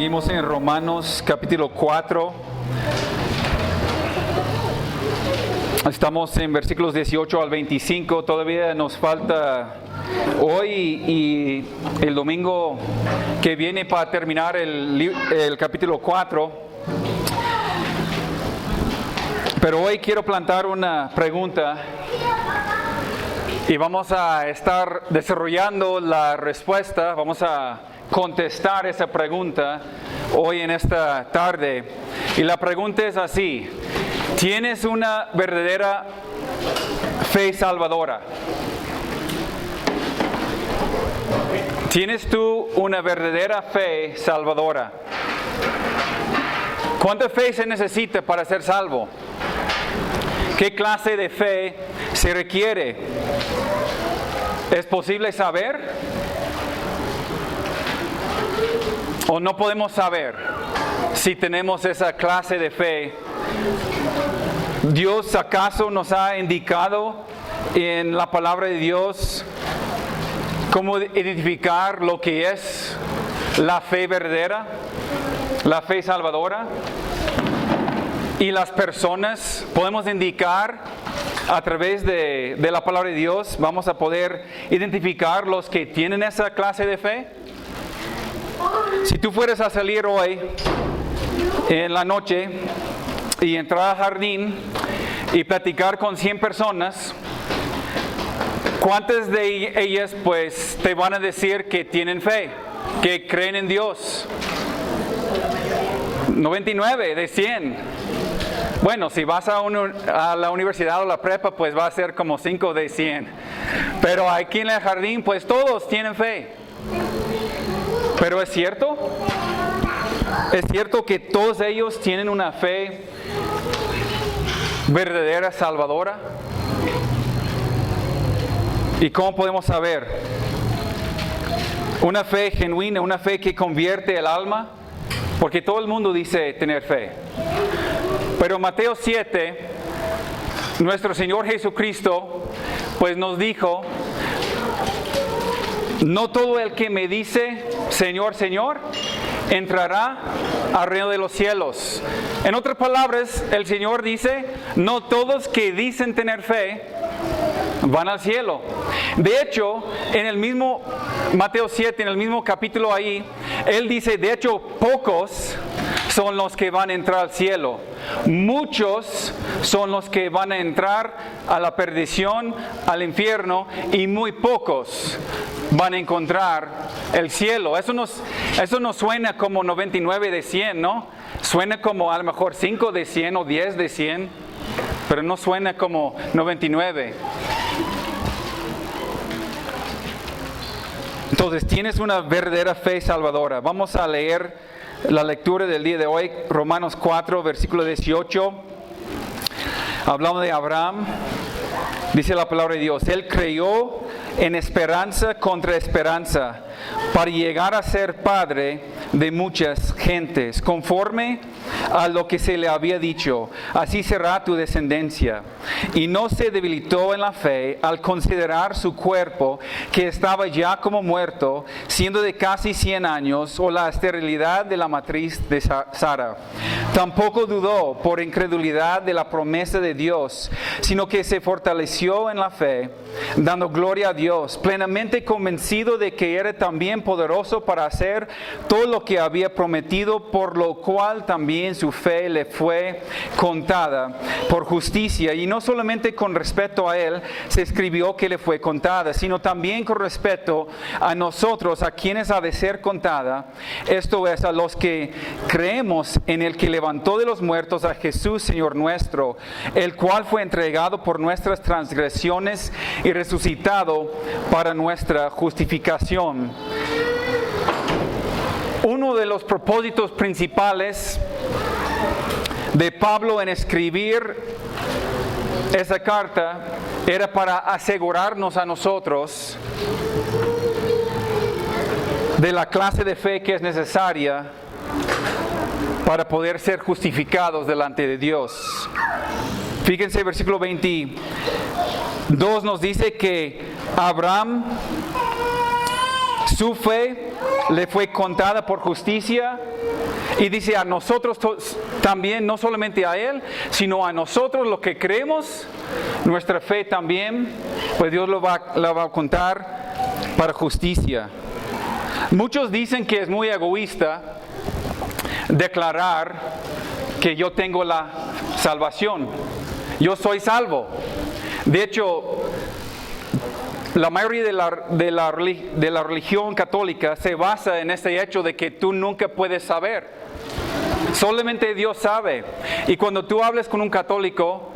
Seguimos en Romanos capítulo 4. Estamos en versículos 18 al 25. Todavía nos falta hoy y el domingo que viene para terminar el capítulo 4. Pero hoy quiero plantar una pregunta y vamos a estar desarrollando la respuesta. Vamos a contestar esa pregunta hoy en esta tarde. Y la pregunta es así: ¿tienes una verdadera fe salvadora? ¿Tienes tú una verdadera fe salvadora? ¿Cuánta fe se necesita para ser salvo? ¿Qué clase de fe se requiere? ¿Es posible saber? ¿O no podemos saber si tenemos esa clase de fe? ¿Dios acaso nos ha indicado en la palabra de Dios cómo identificar lo que es la fe verdadera, la fe salvadora? Y las personas podemos indicar a través de la palabra de Dios, vamos a poder identificar los que tienen esa clase de fe. Si tú fueras a salir hoy en la noche y entrar al jardín y platicar con 100 personas, ¿cuántas de ellas pues te van a decir que tienen fe, que creen en Dios? 99 de 100. Bueno, si vas a la universidad o la prepa, pues va a ser como 5 de 100. Pero aquí en el jardín, pues todos tienen fe. Pero ¿es cierto? ¿Es cierto que todos ellos tienen una fe verdadera, salvadora? ¿Y cómo podemos saber? Una fe genuina, una fe que convierte el alma, porque todo el mundo dice tener fe. Pero Mateo 7, nuestro Señor Jesucristo, pues nos dijo: no todo el que me dice Señor, Señor, entrará al reino de los cielos. En otras palabras, el Señor dice: no todos que dicen tener fe van al cielo. De hecho, en el mismo Mateo 7, en el mismo capítulo ahí, Él dice, de hecho, pocos son los que van a entrar al cielo. Muchos son los que van a entrar a la perdición, al infierno, y muy pocos van a encontrar el cielo. Eso nos suena como 99 de 100, ¿no? Suena como a lo mejor 5 de 100 o 10 de 100, pero no suena como 99. Entonces, tienes una verdadera fe salvadora. Vamos a leer la lectura del día de hoy, Romanos 4, versículo 18. Hablando de Abraham, dice la palabra de Dios: él creyó en esperanza contra esperanza, para llegar a ser padre de muchas gentes, conforme a lo que se le había dicho: así será tu descendencia. Y no se debilitó en la fe al considerar su cuerpo, que estaba ya como muerto, siendo de casi 100 años, o la esterilidad de la matriz de Sara. Tampoco dudó por incredulidad de la promesa de Dios, sino que se fortaleció en la fe, dando gloria a Dios, plenamente convencido de que era también poderoso para hacer todo lo que había prometido, por lo cual también su fe le fue contada por justicia. Y no solamente con respecto a él se escribió que le fue contada, sino también con respecto a nosotros, a quienes ha de ser contada. Esto es, a los que creemos en el que levantó de los muertos a Jesús, Señor nuestro, el cual fue entregado por nuestras transgresiones y resucitado para nuestra justificación. Uno de los propósitos principales de Pablo en escribir esa carta era para asegurarnos a nosotros de la clase de fe que es necesaria para poder ser justificados delante de Dios. Fíjense, versículo 22 nos dice que Abraham, su fe le fue contada por justicia. Y dice a nosotros también, no solamente a Él, sino a nosotros los que creemos, nuestra fe también, pues Dios la va a contar para justicia. Muchos dicen que es muy egoísta declarar que yo tengo la salvación. Yo soy salvo. De hecho, la mayoría de la religión católica se basa en este hecho de que tú nunca puedes saber. Solamente Dios sabe. Y cuando tú hables con un católico,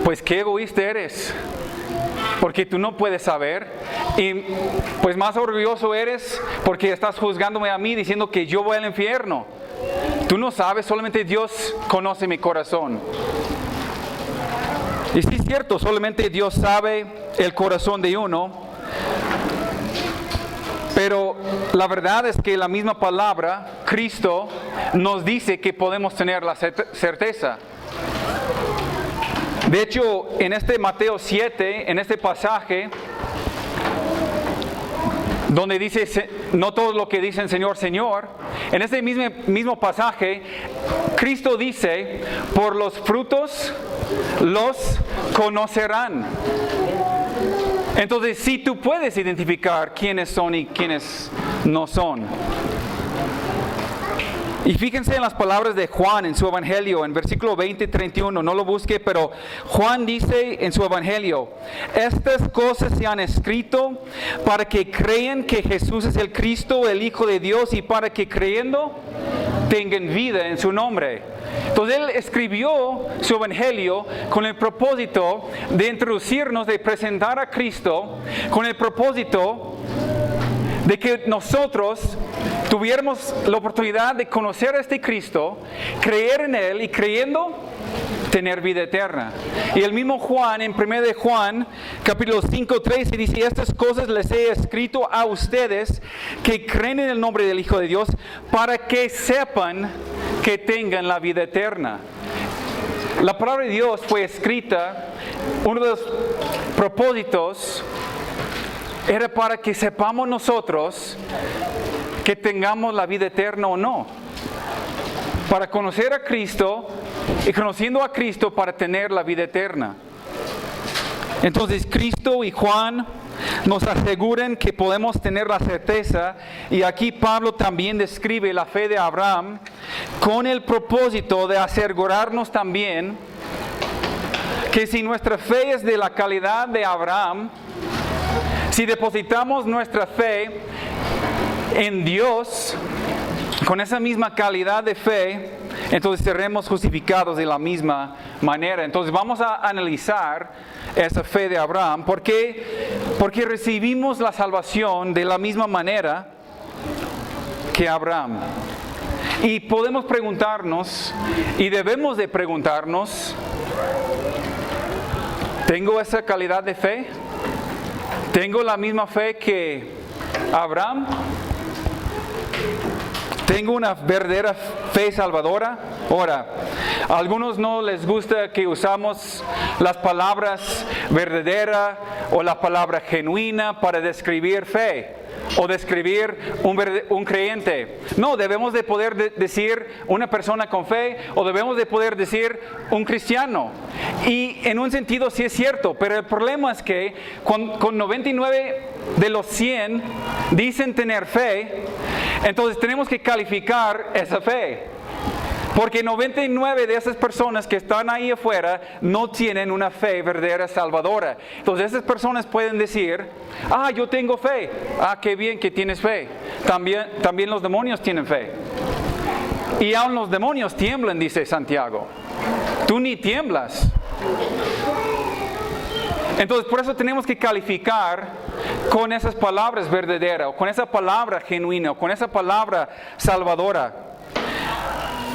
pues qué egoísta eres. Porque tú no puedes saber. Y pues más orgulloso eres porque estás juzgándome a mí diciendo que yo voy al infierno. Tú no sabes, solamente Dios conoce mi corazón. Y sí es cierto, solamente Dios sabe el corazón de uno. Pero la verdad es que la misma palabra, Cristo, nos dice que podemos tener la certeza. De hecho, en este Mateo 7, en este pasaje, donde dice, no todo lo que dicen Señor, Señor, en este mismo pasaje, Cristo dice, por los frutos los conocerán. Entonces, sí, tú puedes identificar quiénes son y quiénes no son. Y fíjense en las palabras de Juan en su Evangelio, en versículo 20-31, no lo busque, pero Juan dice en su Evangelio, estas cosas se han escrito para que crean que Jesús es el Cristo, el Hijo de Dios, y para que creyendo tengan vida en su nombre. Entonces él escribió su Evangelio con el propósito de introducirnos, de presentar a Cristo, con el propósito de que nosotros tuviéramos la oportunidad de conocer a este Cristo, creer en Él y creyendo tener vida eterna. Y el mismo Juan, en 1 de Juan, capítulo 5:13, dice, estas cosas les he escrito a ustedes que creen en el nombre del Hijo de Dios, para que sepan que tengan la vida eterna. La palabra de Dios fue escrita, uno de los propósitos era para que sepamos nosotros que tengamos la vida eterna o no. Para conocer a Cristo y conociendo a Cristo para tener la vida eterna. Entonces Cristo y Juan nos aseguran que podemos tener la certeza, y aquí Pablo también describe la fe de Abraham con el propósito de asegurarnos también que si nuestra fe es de la calidad de Abraham, si depositamos nuestra fe en Dios con esa misma calidad de fe, entonces seremos justificados de la misma manera. Entonces vamos a analizar esa fe de Abraham. ¿Por qué? Porque recibimos la salvación de la misma manera que Abraham. Y podemos preguntarnos, y debemos de preguntarnos, ¿tengo esa calidad de fe? ¿Tengo la misma fe que Abraham? ¿Tengo una verdadera fe salvadora? Ahora, a algunos no les gusta que usamos las palabras verdadera o la palabra genuina para describir fe o describir un creyente. No, debemos de poder decir una persona con fe, o debemos de poder decir un cristiano. Y en un sentido sí es cierto, pero el problema es que con 99 de los 100 dicen tener fe, entonces tenemos que calificar esa fe. Porque 99 de esas personas que están ahí afuera no tienen una fe verdadera salvadora. Entonces esas personas pueden decir, yo tengo fe. Qué bien que tienes fe. También los demonios tienen fe. Y aún los demonios tiemblan, dice Santiago. Tú ni tiemblas. Entonces por eso tenemos que calificar con esas palabras verdaderas, o con esa palabra genuina, o con esa palabra salvadora.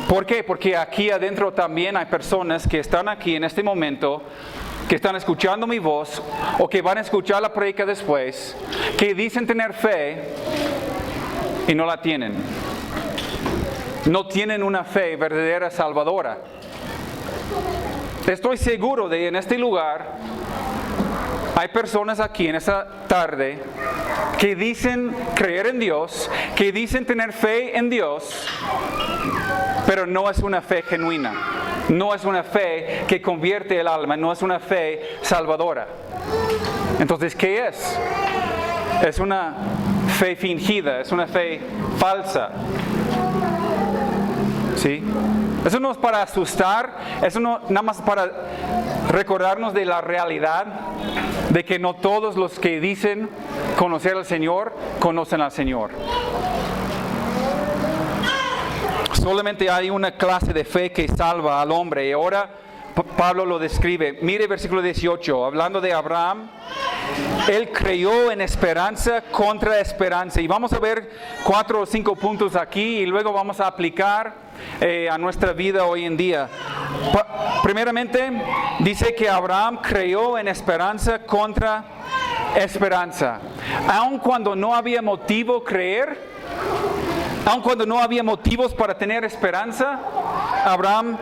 ¿Por qué? Porque aquí adentro también hay personas que están aquí en este momento, que están escuchando mi voz, o que van a escuchar la predica después, que dicen tener fe y no la tienen. No tienen una fe verdadera salvadora. Estoy seguro de en este lugar hay personas aquí en esta tarde que dicen creer en Dios, que dicen tener fe en Dios, pero no es una fe genuina. No es una fe que convierte el alma, no es una fe salvadora. Entonces, ¿qué es? Es una fe fingida, es una fe falsa. ¿Sí? Eso no es para asustar, eso no nada más para recordarnos de la realidad de que no todos los que dicen conocer al Señor conocen al Señor. Solamente hay una clase de fe que salva al hombre. Y ahora Pablo lo describe. Mire versículo 18, hablando de Abraham. Él creyó en esperanza contra esperanza. Y vamos a ver 4 o 5 puntos aquí y luego vamos a aplicar a nuestra vida hoy en día. Primeramente, dice que Abraham creyó en esperanza contra esperanza. Aun cuando no había motivo creer, aun cuando no había motivos para tener esperanza, Abraham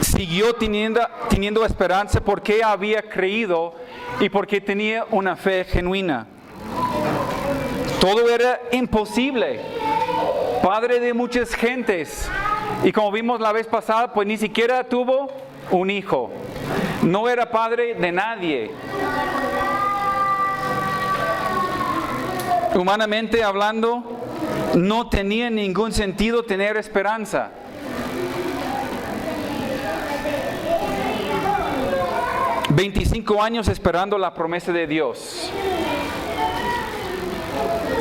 siguió teniendo esperanza porque había creído y porque tenía una fe genuina. Todo era imposible. Padre de muchas gentes. Y como vimos la vez pasada, pues ni siquiera tuvo un hijo. No era padre de nadie. Humanamente hablando, no tenía ningún sentido tener esperanza. $25 esperando la promesa de Dios.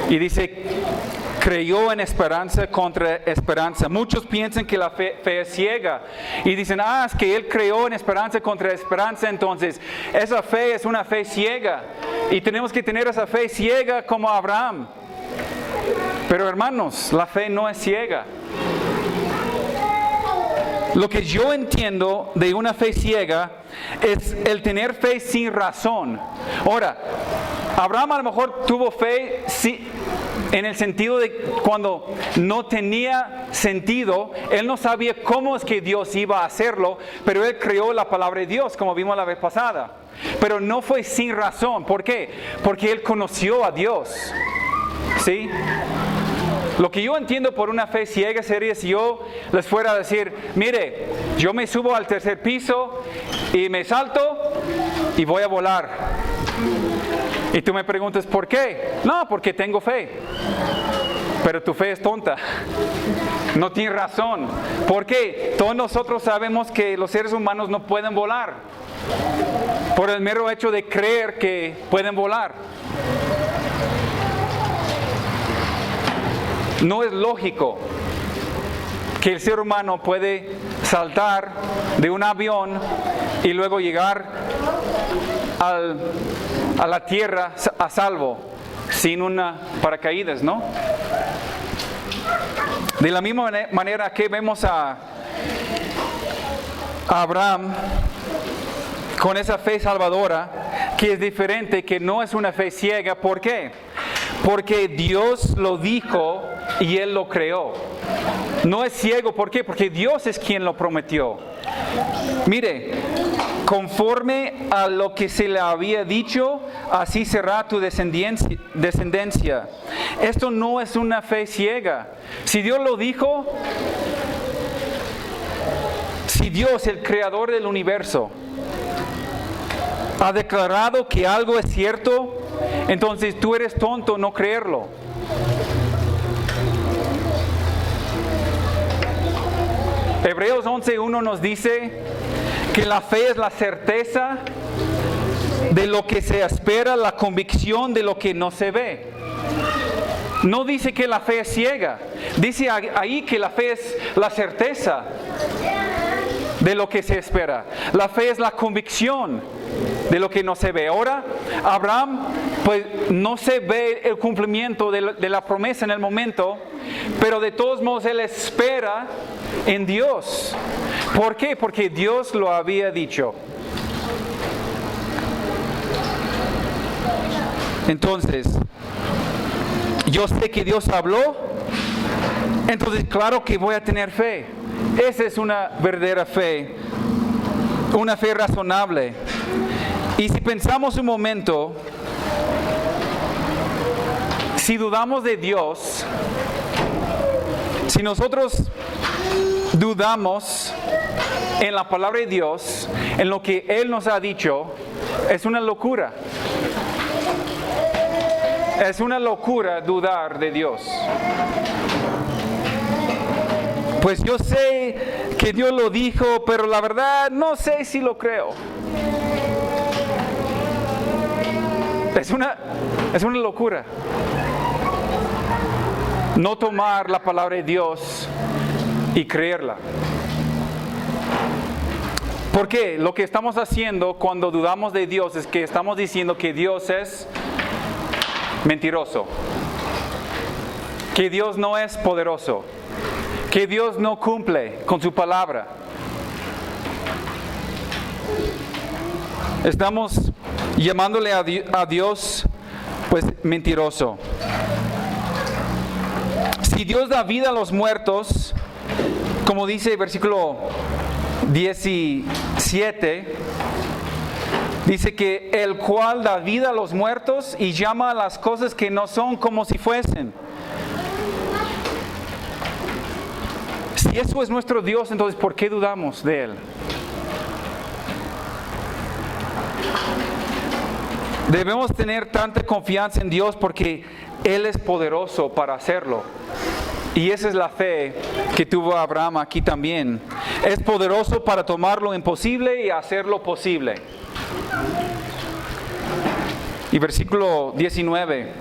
Y dice, creyó en esperanza contra esperanza. Muchos piensan que la fe es ciega. Y dicen, es que él creyó en esperanza contra esperanza. Entonces, esa fe es una fe ciega. Y tenemos que tener esa fe ciega como Abraham. Pero hermanos, la fe no es ciega. Lo que yo entiendo de una fe ciega es el tener fe sin razón. Ahora, Abraham a lo mejor tuvo fe en el sentido de cuando no tenía sentido, él no sabía cómo es que Dios iba a hacerlo, pero él creyó la palabra de Dios, como vimos la vez pasada. Pero no fue sin razón. ¿Por qué? Porque él conoció a Dios. ¿Sí? Lo que yo entiendo por una fe ciega sería si yo les fuera a decir, mire, yo me subo al tercer piso y me salto y voy a volar. Y tú me preguntas, ¿por qué? No, porque tengo fe. Pero tu fe es tonta. No tiene razón. ¿Por qué? Todos nosotros sabemos que los seres humanos no pueden volar. Por el mero hecho de creer que pueden volar. No es lógico que el ser humano puede saltar de un avión y luego llegar a la tierra a salvo, sin una paracaídas, ¿no? De la misma manera que vemos a Abraham con esa fe salvadora, que es diferente, que no es una fe ciega. ¿Por qué? Porque Dios lo dijo y Él lo creó. No es ciego, ¿por qué? Porque Dios es quien lo prometió. Mire, conforme a lo que se le había dicho, así será tu descendencia. Esto no es una fe ciega. Si Dios lo dijo, si Dios, el creador del universo, ha declarado que algo es cierto, entonces tú eres tonto no creerlo. Hebreos 11:1 nos dice que la fe es la certeza de lo que se espera, la convicción de lo que no se ve. No dice que la fe es ciega, dice ahí que la fe es la certeza de lo que se espera. La fe es la convicción de lo que no se ve. Ahora, Abraham, pues no se ve el cumplimiento de la promesa en el momento, pero de todos modos él espera en Dios. ¿Por qué? Porque Dios lo había dicho. Entonces, yo sé que Dios habló, entonces claro que voy a tener fe. Esa es una verdadera fe, una fe razonable. Y si pensamos un momento, si dudamos de Dios, si nosotros dudamos en la palabra de Dios, en lo que Él nos ha dicho, es una locura. Es una locura dudar de Dios. Pues yo sé que Dios lo dijo, pero la verdad no sé si lo creo. Es una locura. No tomar la palabra de Dios y creerla. Porque lo que estamos haciendo cuando dudamos de Dios es que estamos diciendo que Dios es mentiroso, que Dios no es poderoso, que Dios no cumple con su palabra. Estamos llamándole a Dios pues mentiroso. Si Dios da vida a los muertos, como dice el versículo 17, dice que el cual da vida a los muertos y llama a las cosas que no son como si fuesen. Si eso es nuestro Dios, entonces ¿por qué dudamos de Él? Debemos tener tanta confianza en Dios porque Él es poderoso para hacerlo. Y esa es la fe que tuvo Abraham aquí también. Es poderoso para tomar lo imposible y hacerlo posible. Y versículo 19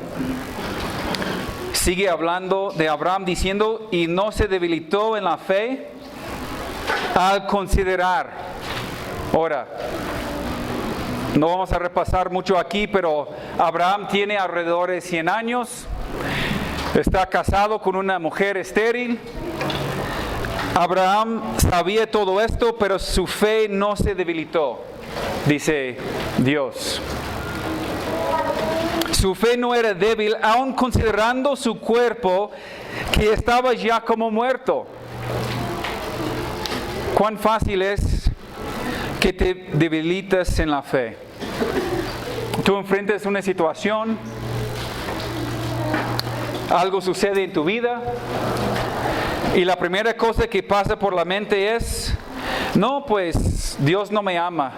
sigue hablando de Abraham diciendo, y no se debilitó en la fe al considerar. Ahora, no vamos a repasar mucho aquí, pero Abraham tiene alrededor de 100 años. Está casado con una mujer estéril. Abraham sabía todo esto, pero su fe no se debilitó, dice Dios. Su fe no era débil, aun considerando su cuerpo que estaba ya como muerto. Cuán fácil es que te debilitas en la fe. Tú enfrentas una situación, algo sucede en tu vida y la primera cosa que pasa por la mente es, no, pues Dios no me ama.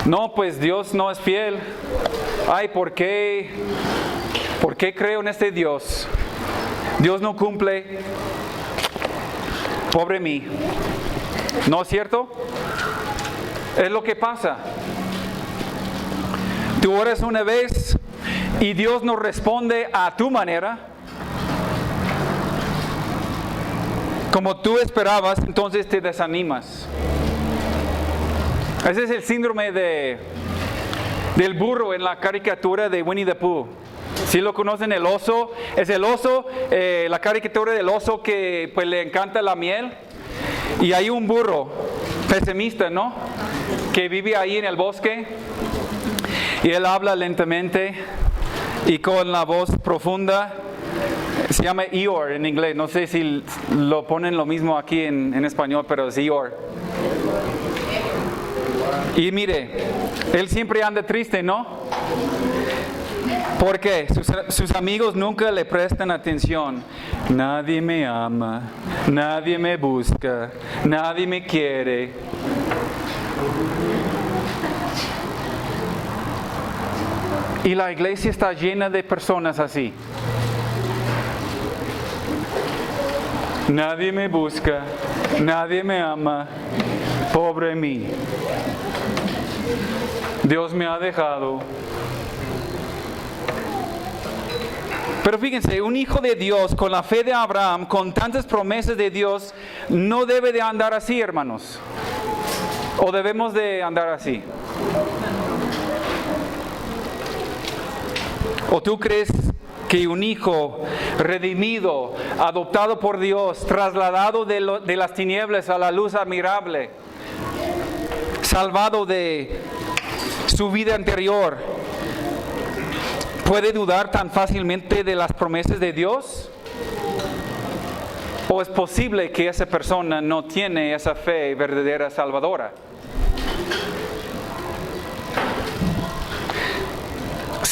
No, pues Dios no es fiel. Ay, ¿por qué creo en este Dios? Dios no cumple. Pobre mí. ¿No es cierto? Es lo que pasa. Tú oras una vez y Dios no responde a tu manera, como tú esperabas, entonces te desanimas. Ese es el síndrome del burro en la caricatura de Winnie the Pooh. Si lo conocen, el oso, es el oso, la caricatura del oso que pues le encanta la miel. Y hay un burro pesimista, ¿no? Que vive ahí en el bosque. Y él habla lentamente y con la voz profunda. Se llama Eeyore en inglés. No sé si lo ponen lo mismo aquí en español, pero es Eeyore. Y mire, él siempre anda triste, ¿no? Porque sus amigos nunca le prestan atención. Nadie me ama, nadie me busca, nadie me quiere. Y la iglesia está llena de personas así. Nadie me busca, nadie me ama, pobre mí. Dios me ha dejado. Pero fíjense, un hijo de Dios con la fe de Abraham, con tantas promesas de Dios, no debe de andar así, hermanos. ¿O debemos de andar así? ¿O tú crees que un hijo redimido, adoptado por Dios, trasladado de las tinieblas a la luz admirable, salvado de su vida anterior, puede dudar tan fácilmente de las promesas de Dios? ¿O es posible que esa persona no tiene esa fe verdadera salvadora?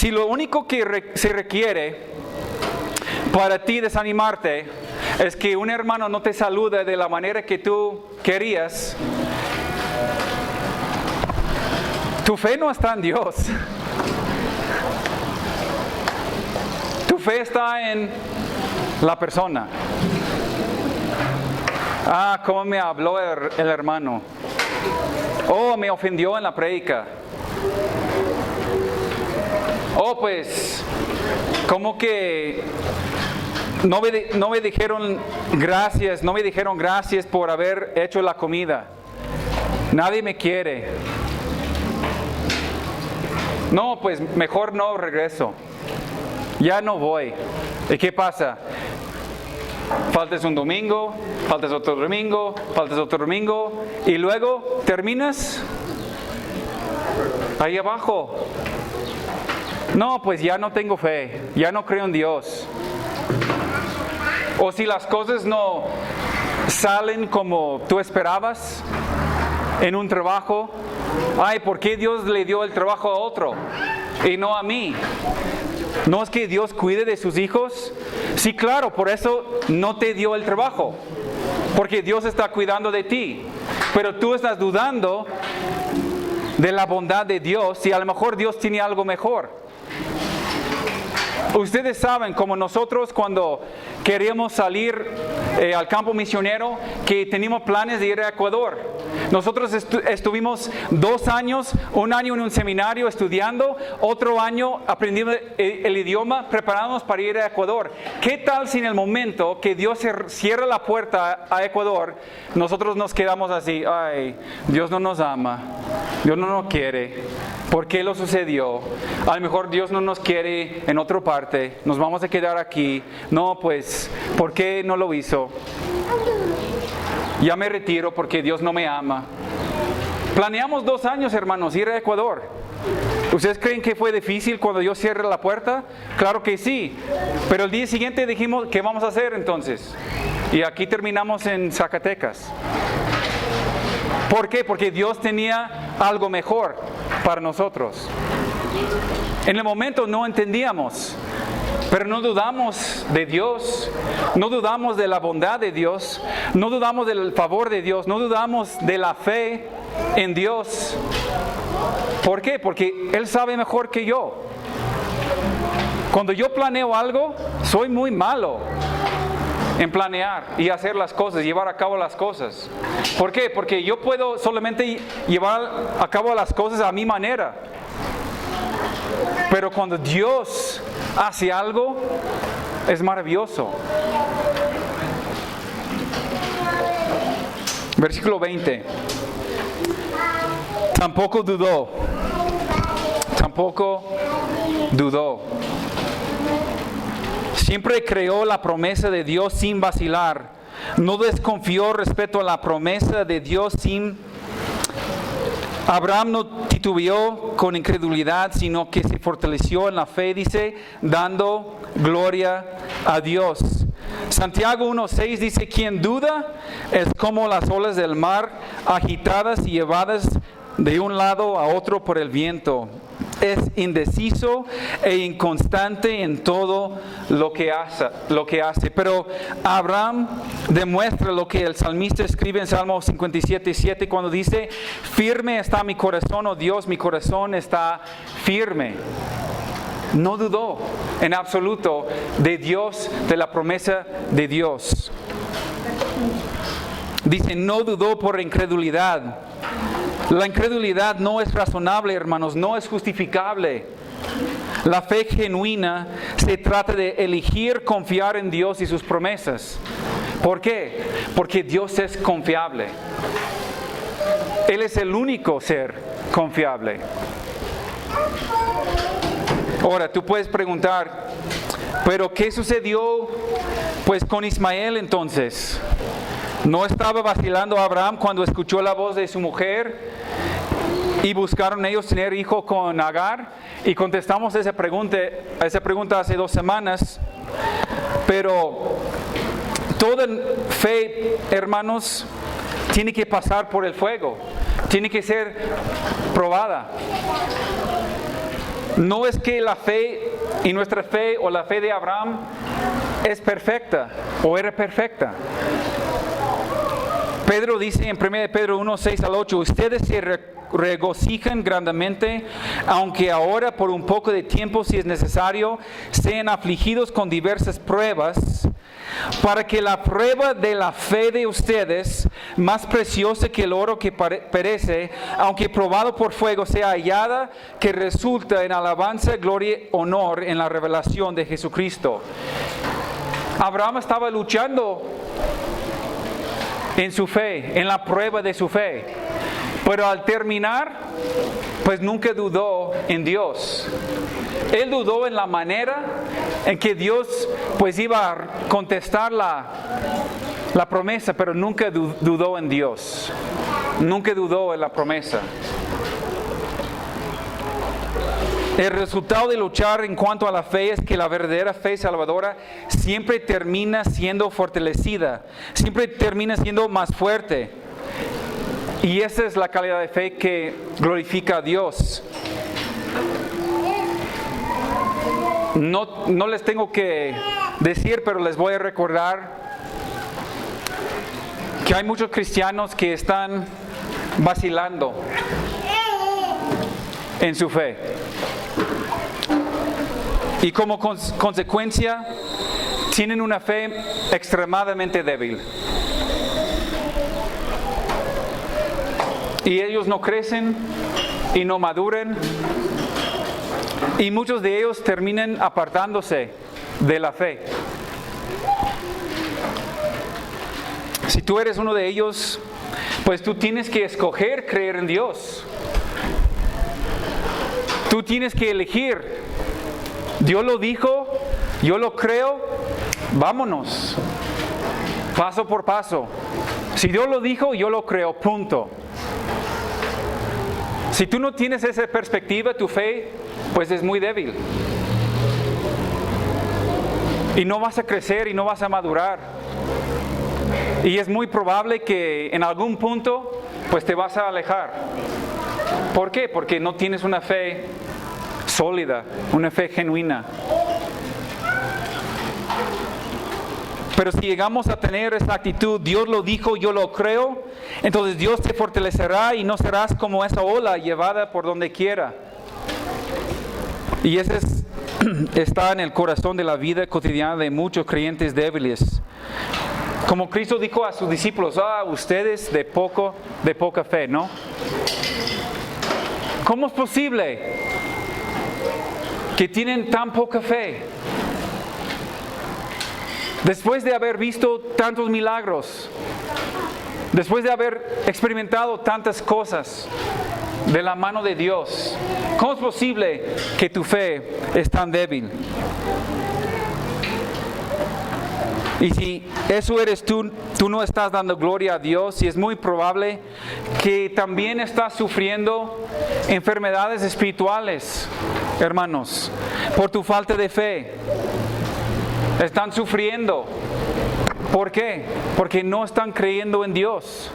Si lo único que se requiere para ti desanimarte es que un hermano no te salude de la manera que tú querías, tu fe no está en Dios. Tu fe está en la persona. Cómo me habló el hermano. Me ofendió en la prédica. Pues, como que no me dijeron gracias por haber hecho la comida. Nadie me quiere. Pues mejor no regreso. Ya no voy. ¿Y qué pasa? Faltas un domingo, faltas otro domingo, y luego terminas ahí abajo. Pues ya no tengo fe, ya no creo en Dios. O si las cosas no salen como tú esperabas en un trabajo, ¿por qué Dios le dio el trabajo a otro y no a mí? ¿No es que Dios cuide de sus hijos? Sí, claro, por eso no te dio el trabajo, porque Dios está cuidando de ti. Pero tú estás dudando de la bondad de Dios y a lo mejor Dios tiene algo mejor. Ustedes saben, como nosotros cuando queríamos salir al campo misionero, que teníamos planes de ir a Ecuador. Nosotros estuvimos 2 años, 1 año en un seminario estudiando, otro año aprendiendo el idioma, preparándonos para ir a Ecuador. ¿Qué tal si en el momento que Dios cierra la puerta a Ecuador, nosotros nos quedamos así? Dios no nos ama, Dios no nos quiere. ¿Por qué lo sucedió? A lo mejor Dios no nos quiere en otra parte, nos vamos a quedar aquí. Pues, ¿por qué no lo hizo? Ya me retiro porque Dios no me ama. Planeamos 2 años, hermanos, ir a Ecuador. ¿Ustedes creen que fue difícil cuando Dios cierra la puerta? Claro que sí. Pero el día siguiente dijimos, ¿qué vamos a hacer entonces? Y aquí terminamos en Zacatecas. ¿Por qué? Porque Dios tenía algo mejor para nosotros. En el momento no entendíamos, pero no dudamos de Dios, no dudamos de la bondad de Dios, no dudamos del favor de Dios, no dudamos de la fe en Dios. ¿Por qué? Porque Él sabe mejor que yo. Cuando yo planeo algo, soy muy malo en planear y hacer las cosas, llevar a cabo las cosas. ¿Por qué? Porque yo puedo solamente llevar a cabo las cosas a mi manera. Pero cuando Dios hace algo, es maravilloso. Versículo 20. Tampoco dudó. Siempre creyó la promesa de Dios sin vacilar. No desconfió respecto a la promesa de Dios Abraham no titubeó con incredulidad, sino que se fortaleció en la fe, dice, dando gloria a Dios. Santiago 1:6 dice, quien duda es como las olas del mar, agitadas y llevadas de un lado a otro por el viento. Es indeciso e inconstante en todo lo que hace. Pero Abraham demuestra lo que el salmista escribe en Salmo 57:7 cuando dice, firme está mi corazón, oh Dios, mi corazón está firme. No dudó en absoluto de Dios, de la promesa de Dios. Dice, no dudó por incredulidad. La incredulidad no es razonable, hermanos, no es justificable. La fe genuina se trata de elegir confiar en Dios y sus promesas. ¿Por qué? Porque Dios es confiable. Él es el único ser confiable. Ahora, tú puedes preguntar, ¿pero qué sucedió pues con Ismael entonces? ¿No estaba vacilando Abraham cuando escuchó la voz de su mujer y buscaron ellos tener hijo con Agar? Y contestamos esa pregunta hace 2 semanas. Pero toda fe, hermanos, tiene que pasar por el fuego, tiene que ser probada. No es que la fe y nuestra fe o la fe de Abraham es perfecta o era perfecta. Pedro dice en 1 Pedro 1, 6 al 8, ustedes se regocijan grandemente, aunque ahora por un poco de tiempo, si es necesario, sean afligidos con diversas pruebas, para que la prueba de la fe de ustedes, más preciosa que el oro que perece, aunque probado por fuego, sea hallada, que resulta en alabanza, gloria y honor en la revelación de Jesucristo. Abraham estaba luchando en su fe, en la prueba de su fe. Pero al terminar, pues nunca dudó en Dios. Él dudó en la manera en que Dios pues iba a contestar la promesa, pero nunca dudó en Dios. Nunca dudó en la promesa. El resultado de luchar en cuanto a la fe es que la verdadera fe salvadora siempre termina siendo fortalecida, siempre termina siendo más fuerte. Y esa es la calidad de fe que glorifica a Dios. No les tengo que decir, pero les voy a recordar que hay muchos cristianos que están vacilando en su fe. Y como consecuencia, tienen una fe extremadamente débil. Y ellos no crecen y no maduran. Y muchos de ellos terminan apartándose de la fe. Si tú eres uno de ellos, pues tú tienes que escoger creer en Dios. Tú tienes que elegir. Dios lo dijo, yo lo creo, vámonos. Paso por paso. Si Dios lo dijo, yo lo creo, punto. Si tú no tienes esa perspectiva, tu fe pues es muy débil. Y no vas a crecer y no vas a madurar. Y es muy probable que en algún punto pues te vas a alejar. ¿Por qué? Porque no tienes una fe sólida, una fe genuina. Pero si llegamos a tener esa actitud, Dios lo dijo, yo lo creo, entonces Dios te fortalecerá y no serás como esa ola llevada por donde quiera. Y ese está en el corazón de la vida cotidiana de muchos creyentes débiles. Como Cristo dijo a sus discípulos, ustedes de poca fe, ¿no? ¿Cómo es posible que tienen tan poca fe? Después de haber visto tantos milagros, después de haber experimentado tantas cosas de la mano de Dios, ¿cómo es posible que tu fe es tan débil? Y si eso eres tú, tú no estás dando gloria a Dios y es muy probable que también estás sufriendo enfermedades espirituales, hermanos, por tu falta de fe. Están sufriendo. ¿Por qué? Porque no están creyendo en Dios.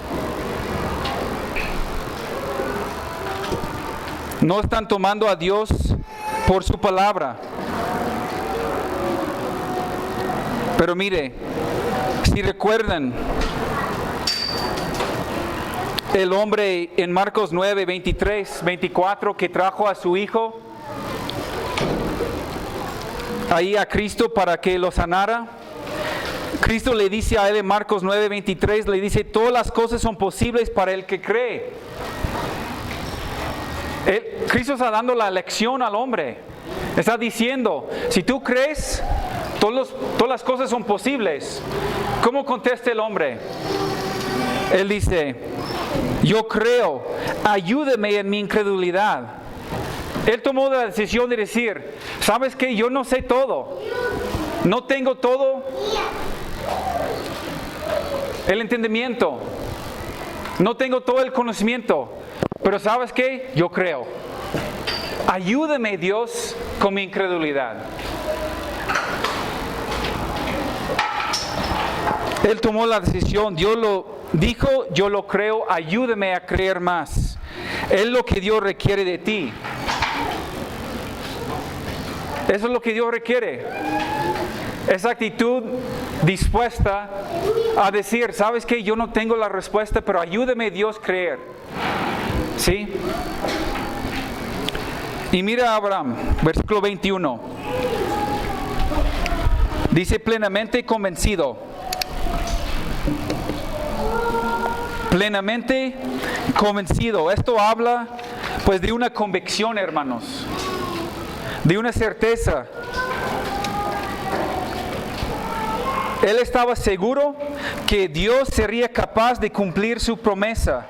No están tomando a Dios por su palabra. Pero mire, si recuerdan, el hombre en Marcos 9, 23, 24 que trajo a su hijo ahí a Cristo para que lo sanara. Cristo le dice a él en Marcos 9, 23, le dice, todas las cosas son posibles para el que cree. Cristo está dando la lección al hombre. Está diciendo, si tú crees, todas las cosas son posibles. ¿Cómo contesta el hombre? Él dice, yo creo, ayúdame en mi incredulidad. Él tomó la decisión de decir, ¿sabes qué? Yo no sé todo. No tengo todo el entendimiento. No tengo todo el conocimiento. Pero ¿sabes qué? Yo creo. Ayúdame, Dios, con mi incredulidad. Él tomó la decisión. Dios lo dijo, yo lo creo. Ayúdame a creer más. Es lo que Dios requiere de ti. Eso es lo que Dios requiere. Esa actitud dispuesta a decir, ¿sabes qué? Yo no tengo la respuesta, pero ayúdame Dios a creer. ¿Sí? Y mira a Abraham, versículo 21. Dice plenamente convencido. Plenamente convencido. Esto habla pues de una convicción, hermanos. De una certeza. Él estaba seguro que Dios sería capaz de cumplir su promesa.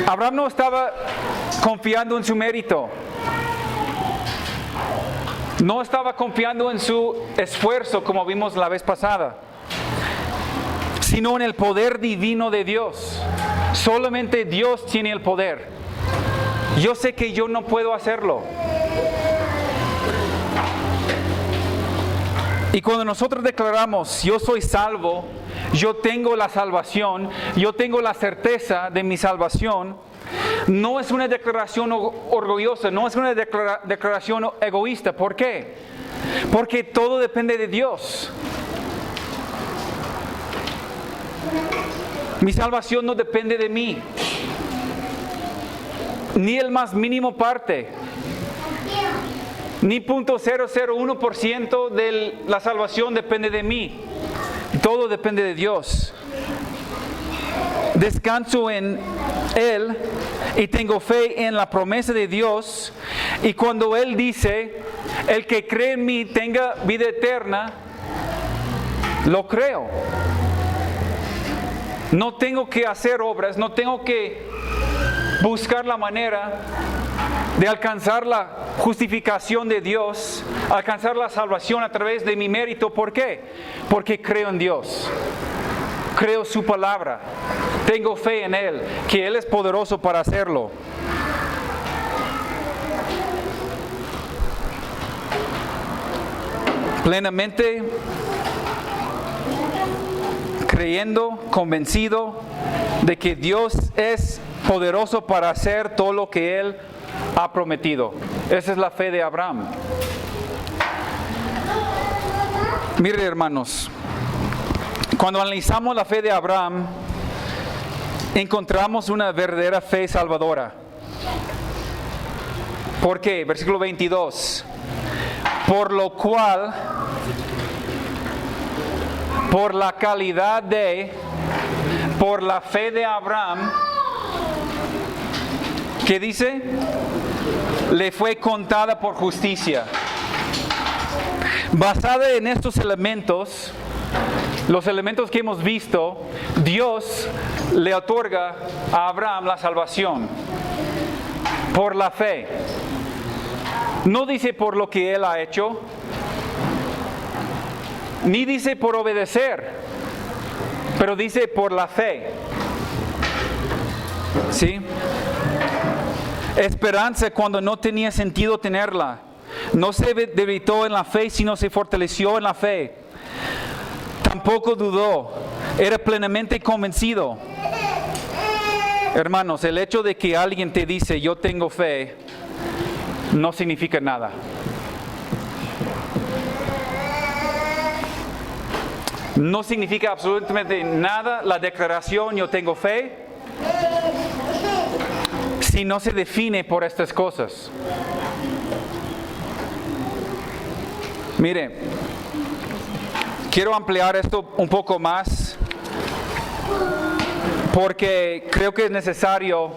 Abraham no estaba confiando en su mérito. No estaba confiando en su esfuerzo como vimos la vez pasada, sino en el poder divino de Dios. Solamente Dios tiene el poder. Yo sé que yo no puedo hacerlo. Y cuando nosotros declaramos, yo soy salvo, yo tengo la salvación, yo tengo la certeza de mi salvación, no es una declaración orgullosa, no es una declaración egoísta. ¿Por qué? Porque todo depende de Dios. Mi salvación no depende de mí, ni el más mínimo parte. Ni 0.001% de la salvación depende de mí. Todo depende de Dios. Descanso en Él y tengo fe en la promesa de Dios. Y cuando Él dice, el que cree en mí tenga vida eterna, lo creo. No tengo que hacer obras, no tengo que buscar la manera de alcanzar la justificación de Dios, alcanzar la salvación a través de mi mérito. ¿Por qué? Porque creo en Dios, creo su palabra, tengo fe en Él, que Él es poderoso para hacerlo. Plenamente creyendo, convencido de que Dios es poderoso para hacer todo lo que Él ha prometido. Esa es la fe de Abraham. Mire, hermanos, cuando analizamos la fe de Abraham, encontramos una verdadera fe salvadora. ¿Por qué? Versículo 22. Por lo cual, por la calidad de, por la fe de Abraham, ¿qué dice? Le fue contada por justicia. Basada en estos elementos, los elementos que hemos visto, Dios le otorga a Abraham la salvación por la fe. No dice por lo que él ha hecho, ni dice por obedecer, pero dice por la fe. ¿Sí? Esperanza cuando no tenía sentido tenerla. No se debilitó en la fe, sino se fortaleció en la fe. Tampoco dudó, era plenamente convencido. Hermanos, el hecho de que alguien te dice yo tengo fe, no significa nada. No significa absolutamente nada la declaración yo tengo fe, si no se define por estas cosas. Mire, quiero ampliar esto un poco más porque creo que es necesario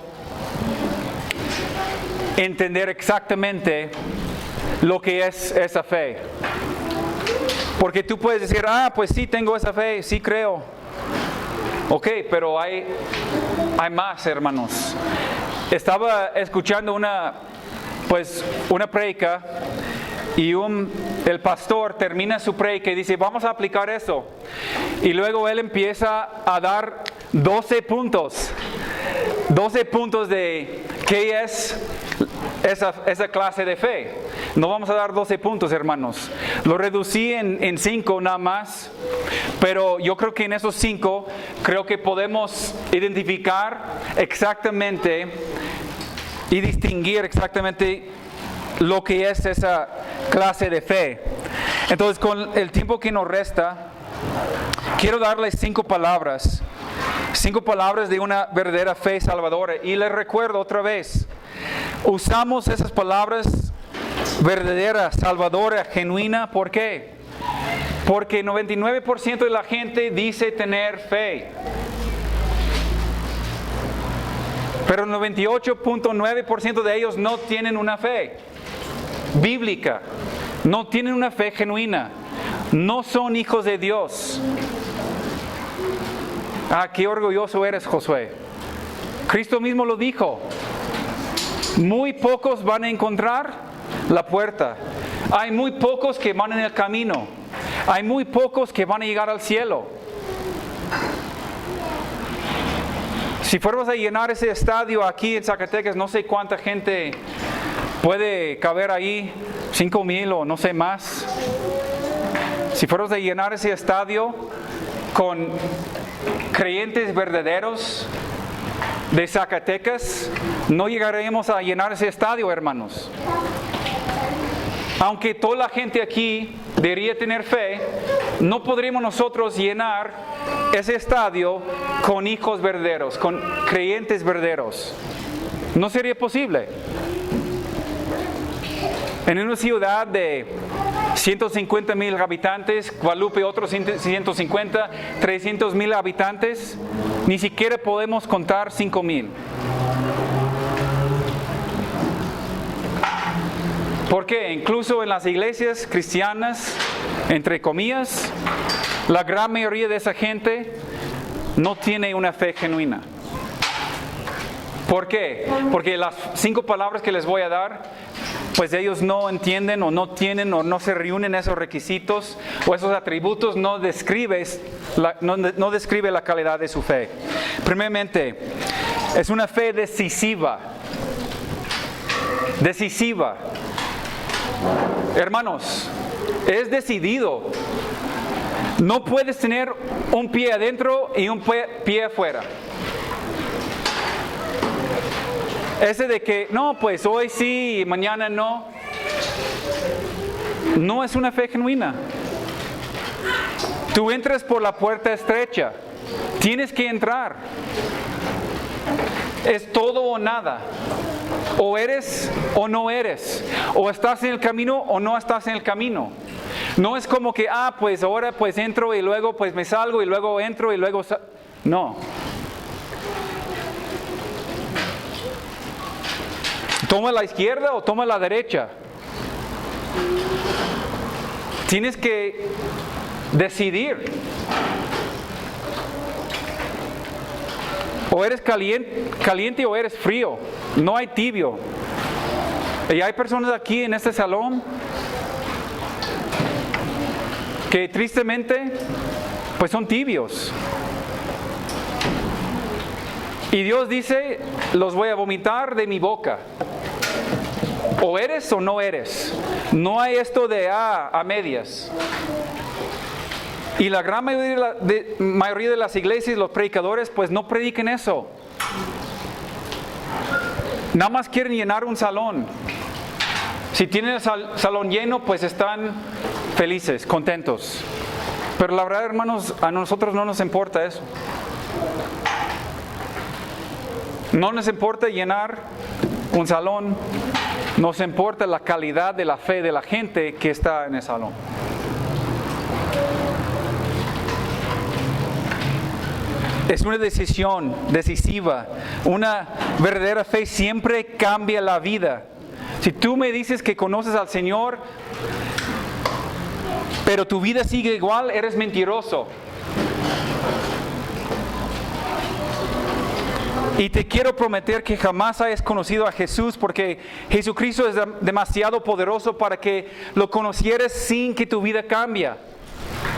entender exactamente lo que es esa fe. Porque tú puedes decir, pues sí tengo esa fe, sí creo. Ok, pero hay más, hermanos. Estaba escuchando una prédica y el pastor termina su prédica y dice, vamos a aplicar eso. Y luego él empieza a dar 12 puntos. 12 puntos de qué es esa clase de fe. No vamos a dar 12 puntos, hermanos. Lo reducí en 5 nada más. Pero yo creo que en esos 5, creo que podemos identificar exactamente y distinguir exactamente lo que es esa clase de fe. Entonces, con el tiempo que nos resta, quiero darles 5 palabras. 5 palabras de una verdadera fe salvadora. Y les recuerdo otra vez, usamos esas palabras verdadera, salvadora, genuina. ¿Por qué? Porque 99% de la gente dice tener fe. Pero el 98.9% de ellos no tienen una fe bíblica. No tienen una fe genuina. No son hijos de Dios. Ah, qué orgulloso eres, Josué. Cristo mismo lo dijo. Muy pocos van a encontrar la puerta. Hay muy pocos que van en el camino. Hay muy pocos que van a llegar al cielo. Si fuéramos a llenar ese estadio aquí en Zacatecas, no sé cuánta gente puede caber ahí, 5,000 o no sé más. Si fuéramos a llenar ese estadio con creyentes verdaderos de Zacatecas, no llegaremos a llenar ese estadio, hermanos. Aunque toda la gente aquí debería tener fe, no podremos nosotros llenar ese estadio con hijos verdaderos, con creyentes verdaderos. No sería posible. En una ciudad de 150,000 habitantes, Guadalupe otros 150, 300,000 habitantes, ni siquiera podemos contar 5,000. Porque incluso en las iglesias cristianas, entre comillas, la gran mayoría de esa gente no tiene una fe genuina. ¿Por qué? Porque las 5 palabras que les voy a dar, pues ellos no entienden o no tienen o no se reúnen esos requisitos o esos atributos, no describe la calidad de su fe. Primeramente, es una fe decisiva. Decisiva. Hermanos, es decidido. No puedes tener un pie adentro y un pie afuera. Ese de que, no, pues hoy sí y mañana no. No es una fe genuina. Tú entras por la puerta estrecha. Tienes que entrar. Es todo o nada. O eres o no eres. O estás en el camino o no estás en el camino. No es como que, pues ahora pues entro y luego pues me salgo y luego entro y luego no. Toma la izquierda o toma la derecha. Tienes que decidir. O eres caliente o eres frío. No hay tibio. Y hay personas aquí en este salón que tristemente pues son tibios. Y Dios dice, los voy a vomitar de mi boca. O eres o no eres. No hay esto de a medias. Y la gran mayoría de las iglesias, los predicadores, pues no predican eso. Nada más quieren llenar un salón. Si tienen el salón lleno, pues están felices, contentos. Pero la verdad, hermanos, a nosotros no nos importa eso. No nos importa llenar un salón. Nos importa la calidad de la fe de la gente que está en el salón. Es una decisión decisiva. Una verdadera fe siempre cambia la vida. Si tú me dices que conoces al Señor, pero tu vida sigue igual, eres mentiroso. Y te quiero prometer que jamás hayas conocido a Jesús, porque Jesucristo es demasiado poderoso para que lo conocieras sin que tu vida cambie.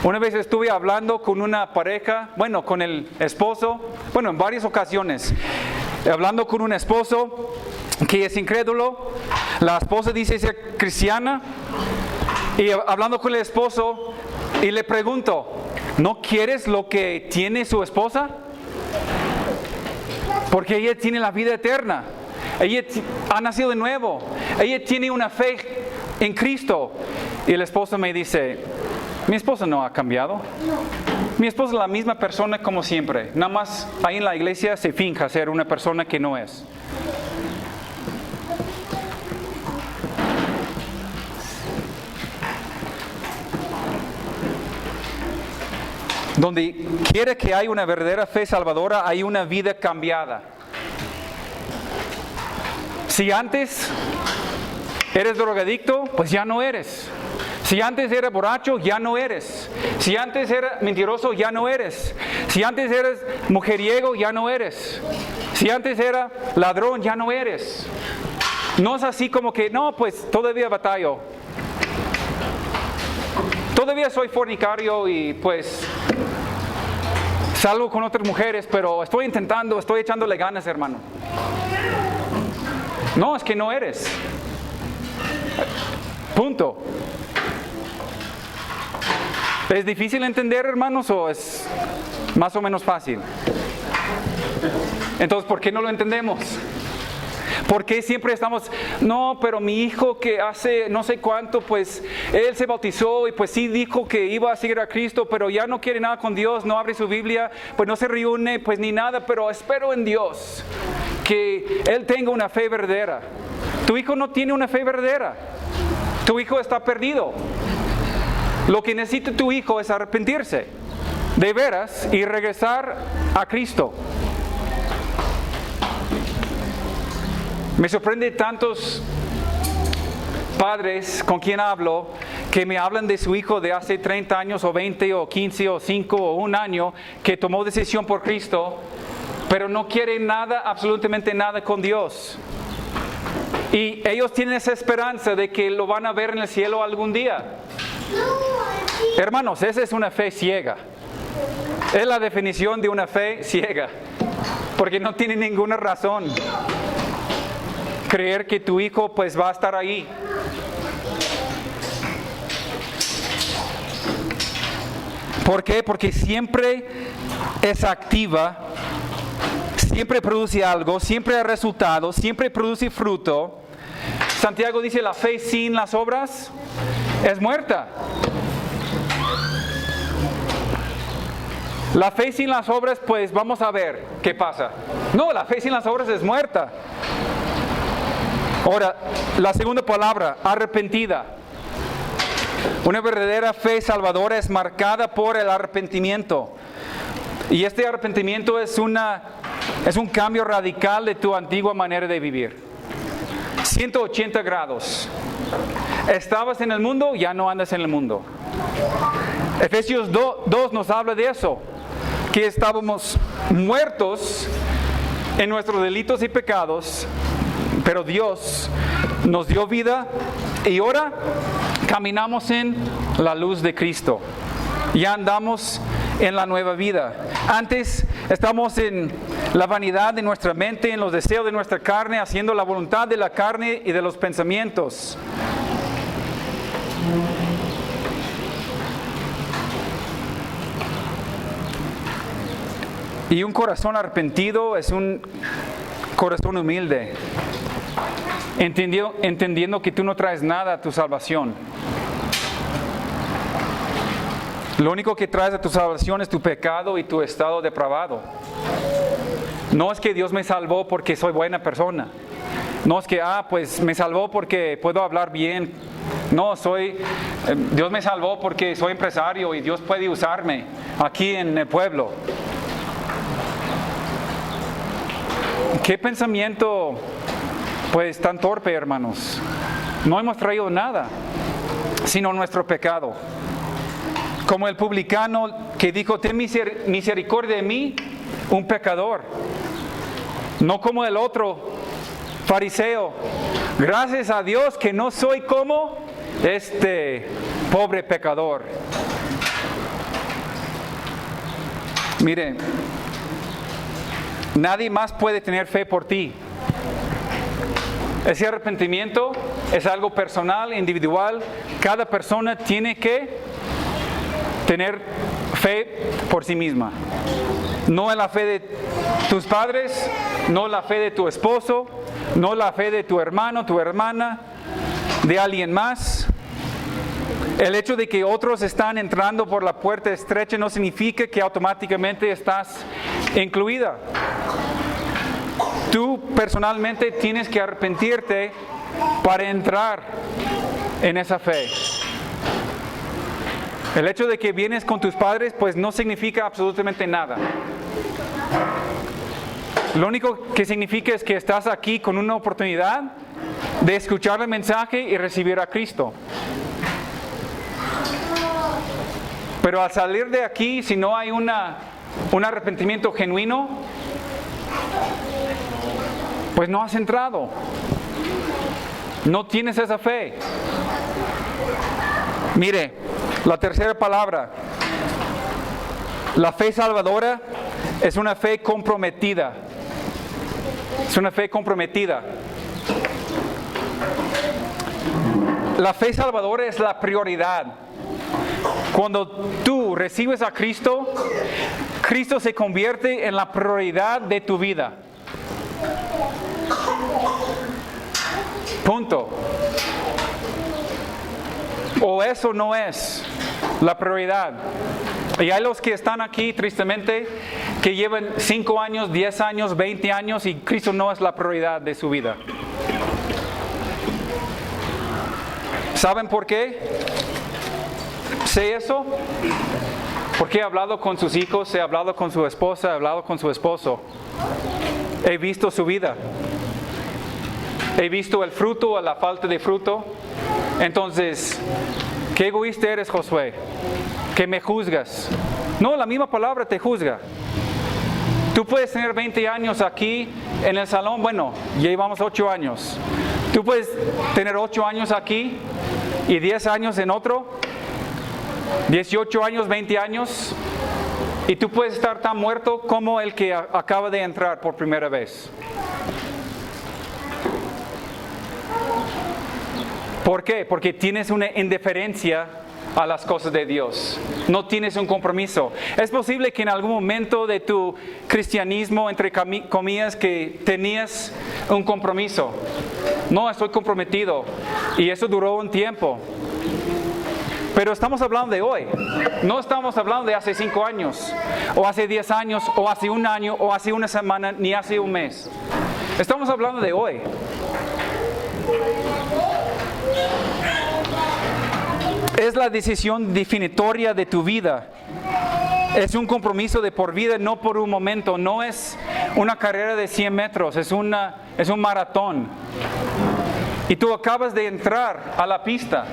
Una vez estuve hablando con una pareja, con el esposo, en varias ocasiones, hablando con un esposo que es incrédulo. La esposa dice ser cristiana, y hablando con el esposo, y le pregunto, ¿no quieres lo que tiene su esposa? Porque ella tiene la vida eterna. Ella ha nacido de nuevo. Ella tiene una fe en Cristo. Y el esposo me dice, mi esposa no ha cambiado. Mi esposa es la misma persona como siempre. Nada más ahí en la iglesia se finja ser una persona que no es. Donde quiere que haya una verdadera fe salvadora, hay una vida cambiada. Si antes eres drogadicto, pues ya no eres. Si antes eras borracho, ya no eres. Si antes eras mentiroso, ya no eres. Si antes eras mujeriego, ya no eres. Si antes era ladrón, ya no eres. No es así como que, no, pues todavía batallo. Todavía soy fornicario y pues salgo con otras mujeres, pero estoy intentando, estoy echándole ganas, hermano. No, es que no eres. Punto. ¿Es difícil entender, hermanos, o es más o menos fácil? Entonces, ¿por qué no lo entendemos? ¿Por qué siempre estamos, no, pero mi hijo que hace no sé cuánto, pues él se bautizó y pues sí dijo que iba a seguir a Cristo, pero ya no quiere nada con Dios, no abre su Biblia, pues no se reúne, pues ni nada, pero espero en Dios que él tenga una fe verdadera? Tu hijo no tiene una fe verdadera. Tu hijo está perdido. Lo que necesita tu hijo es arrepentirse de veras y regresar a Cristo. Me sorprende tantos padres con quien hablo que me hablan de su hijo de hace 30 años o 20 o 15 o 5 o un año que tomó decisión por Cristo, pero no quiere nada, absolutamente nada con Dios. Y ellos tienen esa esperanza de que lo van a ver en el cielo algún día. Hermanos, esa es una fe ciega. Es la definición de una fe ciega, porque no tiene ninguna razón creer que tu hijo pues va a estar ahí. ¿Por qué? Porque siempre es activa, siempre produce algo, siempre hay resultados, siempre produce fruto. Santiago dice, la fe sin las obras es muerta. La fe sin las obras, pues vamos a ver qué pasa. No, la fe sin las obras es muerta. Ahora, la segunda palabra, arrepentida. Una verdadera fe salvadora es marcada por el arrepentimiento. Y este arrepentimiento es un cambio radical de tu antigua manera de vivir. 180 grados. Estabas en el mundo, ya no andas en el mundo. Efesios 2 nos habla de eso, que estábamos muertos en nuestros delitos y pecados, pero Dios nos dio vida y ahora caminamos en la luz de Cristo. Ya andamos en la nueva vida. Antes estamos en la vanidad de nuestra mente, en los deseos de nuestra carne, haciendo la voluntad de la carne y de los pensamientos. Y un corazón arrepentido es un corazón humilde, entendiendo que tú no traes nada a tu salvación. Lo único que traes a tu salvación es tu pecado y tu estado depravado. No es que Dios me salvó porque soy buena persona. No es que, pues me salvó porque puedo hablar bien. No, Dios me salvó porque soy empresario y Dios puede usarme aquí en el pueblo. ¿Qué pensamiento, pues, tan torpe, hermanos? No hemos traído nada, sino nuestro pecado. Como el publicano que dijo, ten misericordia de mí, un pecador. No como el otro fariseo. Gracias a Dios que no soy como este pobre pecador. Mire, nadie más puede tener fe por ti. Ese arrepentimiento es algo personal, individual. Cada persona tiene que tener fe por sí misma. No en la fe de tus padres, no la fe de tu esposo, no la fe de tu hermano, tu hermana, de alguien más. El hecho de que otros están entrando por la puerta estrecha no significa que automáticamente estás incluida. Tú personalmente tienes que arrepentirte para entrar en esa fe. El hecho de que vienes con tus padres, pues no significa absolutamente nada. Lo único que significa es que estás aquí con una oportunidad de escuchar el mensaje y recibir a Cristo. Pero al salir de aquí, si no hay un arrepentimiento genuino, pues no has entrado. No tienes esa fe. Mire, la tercera palabra. La fe salvadora es una fe comprometida. Es una fe comprometida. La fe salvadora es la prioridad. Cuando tú recibes a Cristo, Cristo se convierte en la prioridad de tu vida. Punto. O eso no es la prioridad. Y hay los que están aquí, tristemente, que llevan 5 años, 10 años, 20 años y Cristo no es la prioridad de su vida. ¿Saben por qué? Sé eso. Porque he hablado con sus hijos, he hablado con su esposa, he hablado con su esposo. He visto su vida. He visto el fruto o la falta de fruto. Entonces, qué egoísta eres, Josué, que me juzgas. No, la misma palabra te juzga. Tú puedes tener 20 años aquí en el salón, bueno, ya llevamos 8 años. Tú puedes tener 8 años aquí y 10 años en otro, 18 años, 20 años, y tú puedes estar tan muerto como el que acaba de entrar por primera vez. ¿Por qué? Porque tienes una indiferencia a las cosas de Dios. No tienes un compromiso. Es posible que en algún momento de tu cristianismo, entre comillas, que tenías un compromiso. No, estoy comprometido. Y eso duró un tiempo. Pero estamos hablando de hoy. No estamos hablando de hace 5 años, o hace 10 años, o hace un año, o hace una semana, ni hace un mes. Estamos hablando de hoy. Es la decisión definitoria de tu vida. Es un compromiso de por vida, no por un momento. No es una carrera de 100 metros, es un maratón. Y tú acabas de entrar a la pista.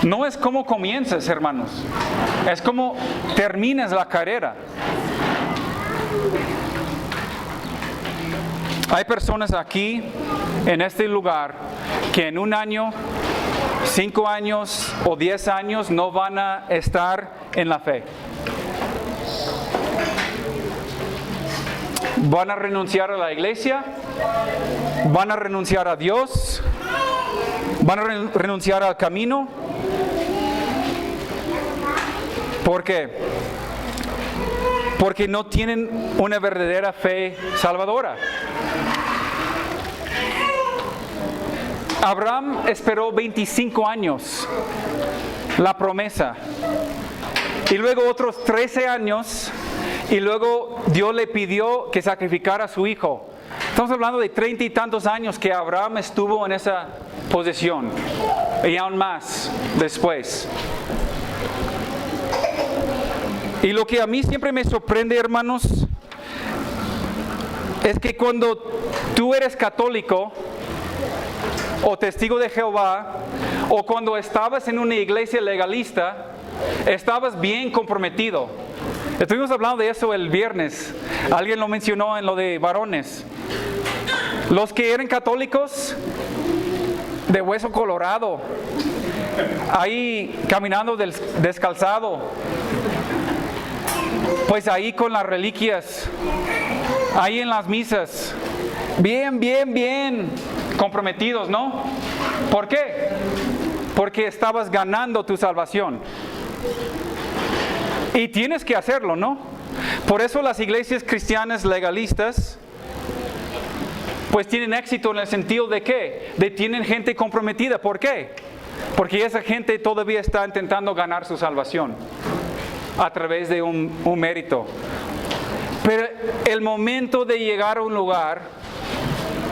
No es como comienzas, hermanos. Es como terminas la carrera. Hay personas aquí, en este lugar, que en un año, 5 años o 10 años no van a estar en la fe. Van a renunciar a la iglesia, van a renunciar a Dios, van a renunciar al camino. ¿Por qué? Porque no tienen una verdadera fe salvadora. Abraham esperó 25 años la promesa y luego otros 13 años y luego Dios le pidió que sacrificara a su hijo. Estamos hablando de 30 y tantos años que Abraham estuvo en esa posición y aún más después. Y lo que a mí siempre me sorprende, hermanos, es que cuando tú eres católico o testigo de Jehová, o cuando estabas en una iglesia legalista, estabas bien comprometido. Estuvimos hablando de eso el viernes. Alguien lo mencionó en lo de varones. Los que eran católicos de hueso colorado, ahí caminando descalzado, pues ahí con las reliquias, ahí en las misas, bien comprometidos, ¿no? ¿Por qué? Porque estabas ganando tu salvación. Y tienes que hacerlo, ¿no? Por eso las iglesias cristianas legalistas, pues tienen éxito en el sentido de ¿qué? De tienen gente comprometida. ¿Por qué? Porque esa gente todavía está intentando ganar su salvación a través de un mérito. Pero el momento de llegar a un lugar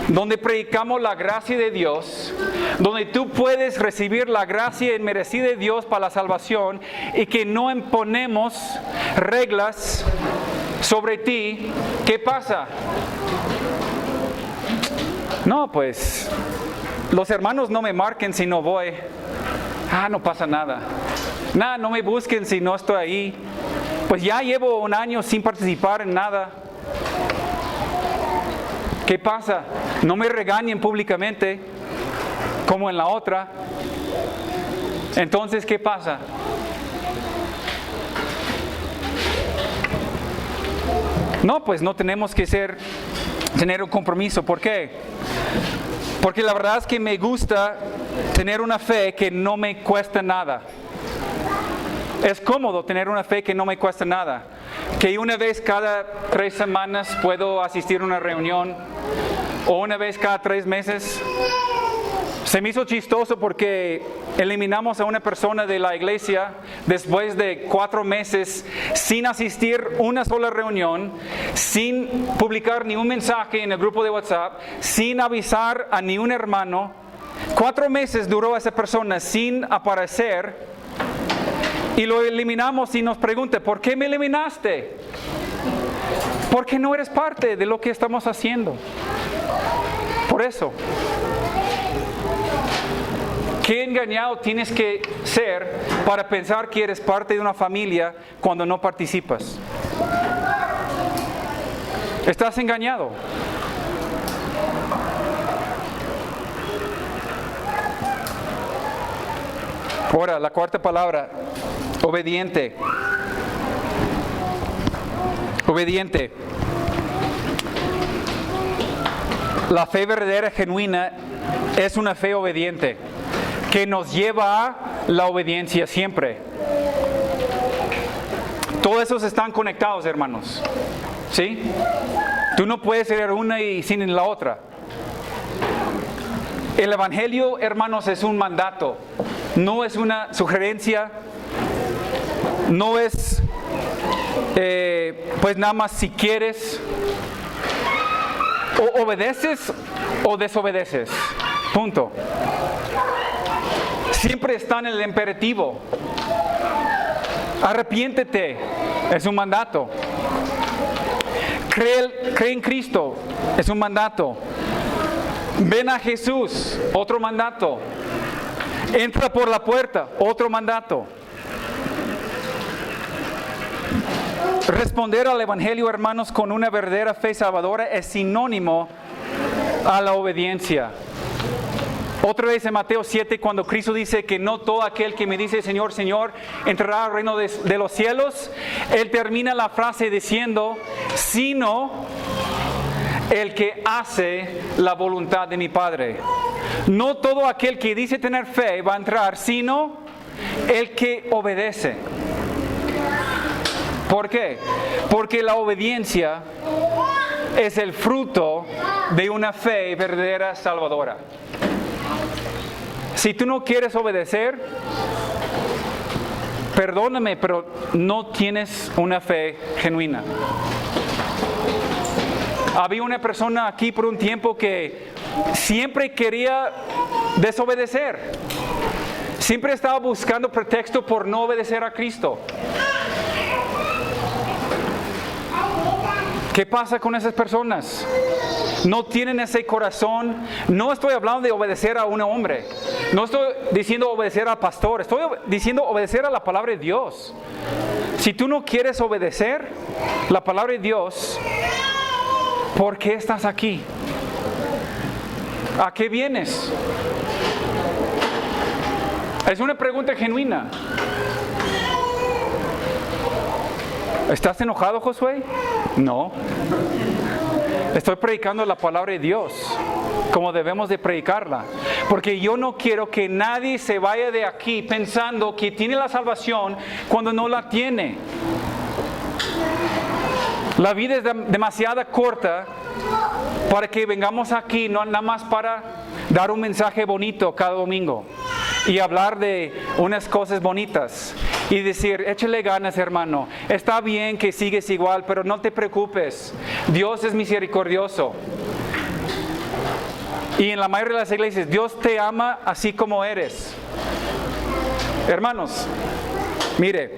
donde predicamos la gracia de Dios, donde tú puedes recibir la gracia inmerecida de Dios para la salvación y que no imponemos reglas sobre ti, ¿qué pasa? No, pues los hermanos no me marquen si no voy. No pasa nada. No me busquen si no estoy ahí. Pues ya llevo un año sin participar en nada. ¿Qué pasa? No me regañen públicamente como en la otra. Entonces, ¿qué pasa? No, pues no tenemos que tener un compromiso. ¿Por qué? Porque la verdad es que me gusta tener una fe que no me cuesta nada. Es cómodo tener una fe que no me cuesta nada. Que una vez cada 3 semanas puedo asistir a una reunión, o una vez cada 3 meses. Se me hizo chistoso porque eliminamos a una persona de la iglesia después de 4 meses sin asistir una sola reunión, sin publicar ni un mensaje en el grupo de WhatsApp, sin avisar a ni un hermano. 4 meses duró esa persona sin aparecer. Y lo eliminamos y nos pregunta, ¿por qué me eliminaste? Porque no eres parte de lo que estamos haciendo. Por eso. ¿Qué engañado tienes que ser para pensar que eres parte de una familia cuando no participas? Estás engañado. Ahora, la cuarta palabra, obediente. Obediente. La fe verdadera, genuina, es una fe obediente, que nos lleva a la obediencia siempre. Todos esos están conectados, hermanos. ¿Sí? Tú no puedes ser una y sin la otra. El Evangelio, hermanos, es un mandato. No es una sugerencia. No es, pues nada más si quieres. O obedeces o desobedeces. Punto. Siempre está en el imperativo. Arrepiéntete. Es un mandato. Cree en Cristo. Es un mandato. Ven a Jesús. Otro mandato. Entra por la puerta. Otro mandato. Responder al Evangelio, hermanos, con una verdadera fe salvadora es sinónimo a la obediencia. Otra vez en Mateo 7, cuando Cristo dice que no todo aquel que me dice Señor, Señor, entrará al reino de los cielos, Él termina la frase diciendo, sino el que hace la voluntad de mi Padre. No todo aquel que dice tener fe va a entrar, sino el que obedece. ¿Por qué? Porque la obediencia es el fruto de una fe verdadera salvadora. Si tú no quieres obedecer, perdóname, pero no tienes una fe genuina. Había una persona aquí por un tiempo que siempre quería desobedecer. Siempre estaba buscando pretexto por no obedecer a Cristo. ¿Qué pasa con esas personas? No tienen ese corazón. No estoy hablando de obedecer a un hombre. No estoy diciendo obedecer al pastor. Estoy diciendo obedecer a la palabra de Dios. Si tú no quieres obedecer la palabra de Dios, ¿por qué estás aquí? ¿A qué vienes? Es una pregunta genuina. ¿Estás enojado, Josué? No. Estoy predicando la palabra de Dios como debemos de predicarla. Porque yo no quiero que nadie se vaya de aquí pensando que tiene la salvación cuando no la tiene. La vida es demasiado corta para que vengamos aquí, no nada más para dar un mensaje bonito cada domingo y hablar de unas cosas bonitas y decir, échale ganas, hermano, está bien que sigues igual, pero no te preocupes, Dios es misericordioso. Y en la mayoría de las iglesias, Dios te ama así como eres. Hermanos, mire,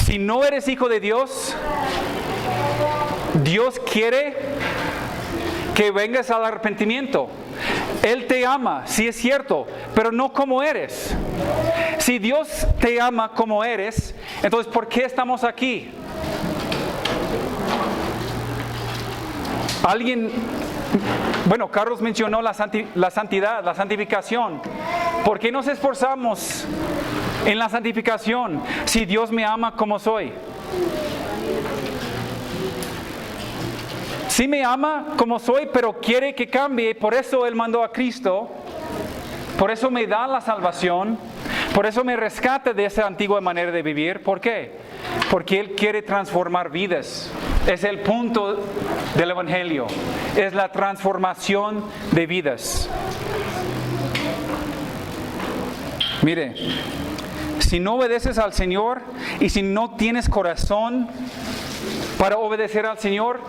si no eres hijo de Dios, Dios quiere que vengas al arrepentimiento. Él te ama, sí es cierto, pero no como eres. Si Dios te ama como eres, entonces ¿por qué estamos aquí? Carlos mencionó la santidad, la santificación. ¿Por qué nos esforzamos en la santificación si Dios me ama como soy? Sí me ama como soy, pero quiere que cambie. Por eso Él mandó a Cristo. Por eso me da la salvación. Por eso me rescata de esa antigua manera de vivir. ¿Por qué? Porque Él quiere transformar vidas. Es el punto del Evangelio. Es la transformación de vidas. Mire, si no obedeces al Señor y si no tienes corazón para obedecer al Señor,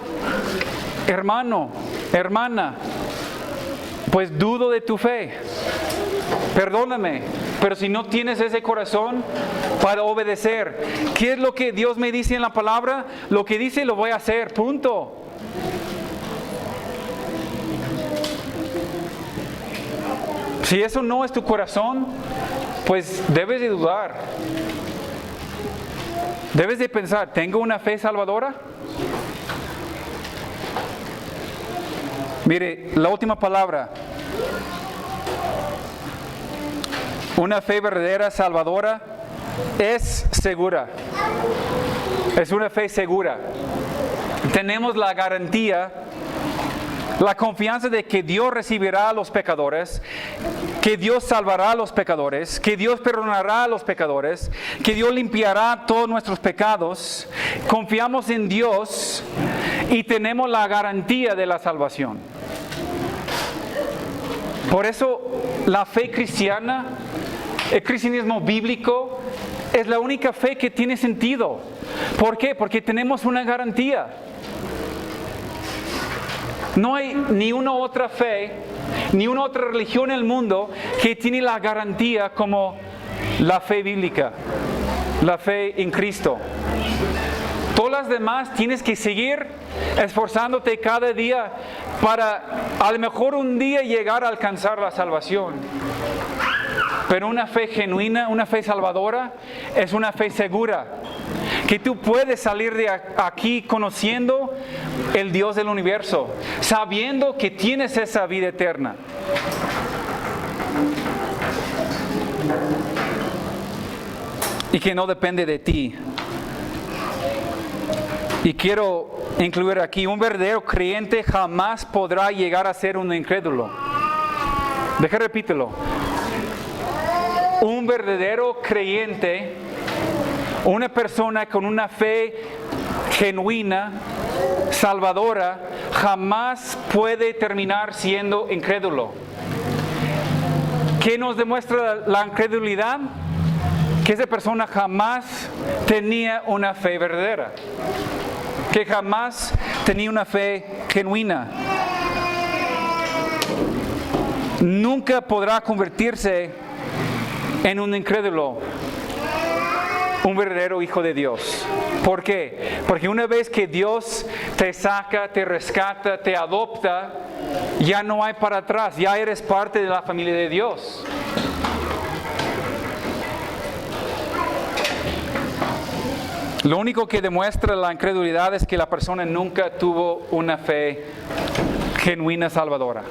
hermano, hermana, pues dudo de tu fe. Perdóname, pero si no tienes ese corazón para obedecer, ¿qué es lo que Dios me dice en la palabra? Lo que dice lo voy a hacer, punto. Si eso no es tu corazón, pues debes de dudar. Debes de pensar, ¿tengo una fe salvadora? Mire, la última palabra. Una fe verdadera salvadora es segura. Es una fe segura. Tenemos la garantía, la confianza de que Dios recibirá a los pecadores, que Dios salvará a los pecadores, que Dios perdonará a los pecadores, que Dios limpiará todos nuestros pecados. Confiamos en Dios y tenemos la garantía de la salvación. Por eso la fe cristiana, el cristianismo bíblico, es la única fe que tiene sentido. ¿Por qué? Porque tenemos una garantía. No hay ni una otra fe, ni una otra religión en el mundo que tiene la garantía como la fe bíblica, la fe en Cristo. Todas las demás tienes que seguir esforzándote cada día para a lo mejor un día llegar a alcanzar la salvación. Pero una fe genuina, una fe salvadora, es una fe segura. Que tú puedes salir de aquí conociendo el Dios del universo, sabiendo que tienes esa vida eterna. Y que no depende de ti. Y quiero incluir aquí, un verdadero creyente jamás podrá llegar a ser un incrédulo. Repítelo. Un verdadero creyente, una persona con una fe genuina, salvadora, jamás puede terminar siendo incrédulo. ¿Qué nos demuestra la incredulidad? Que esa persona jamás tenía una fe verdadera, que jamás tenía una fe genuina. Nunca podrá convertirse en un incrédulo, un verdadero hijo de Dios. ¿Por qué? Porque una vez que Dios te saca, te rescata, te adopta, ya no hay para atrás, ya eres parte de la familia de Dios. Lo único que demuestra la incredulidad es que la persona nunca tuvo una fe genuina salvadora.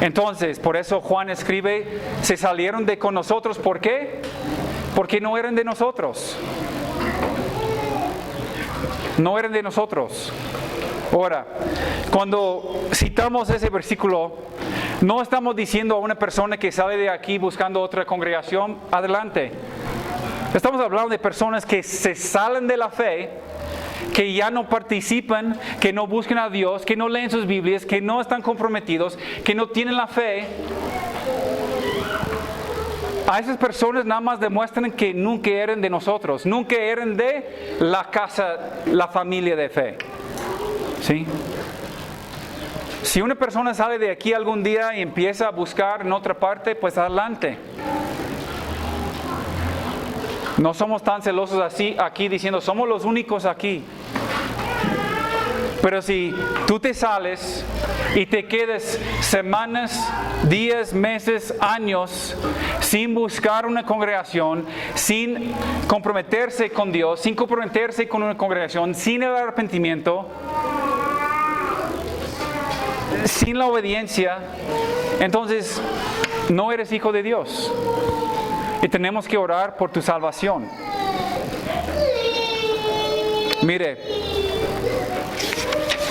Entonces, por eso Juan escribe, se salieron de con nosotros, ¿por qué? Porque no eran de nosotros. No eran de nosotros. Ahora, cuando citamos ese versículo, no estamos diciendo a una persona que sale de aquí buscando otra congregación, adelante. Estamos hablando de personas que se salen de la fe que ya no participan, que no buscan a Dios, que no leen sus Biblias, que no están comprometidos, que no tienen la fe. A esas personas nada más demuestran que nunca eran de nosotros, nunca eran de la casa, la familia de fe. ¿Sí? Si una persona sale de aquí algún día y empieza a buscar en otra parte, pues adelante. No somos tan celosos así aquí diciendo, somos los únicos aquí. Pero si tú te sales y te quedas semanas, días, meses, años sin buscar una congregación, sin comprometerse con Dios, sin comprometerse con una congregación, sin el arrepentimiento, sin la obediencia, entonces no eres hijo de Dios. Y tenemos que orar por tu salvación. Mire,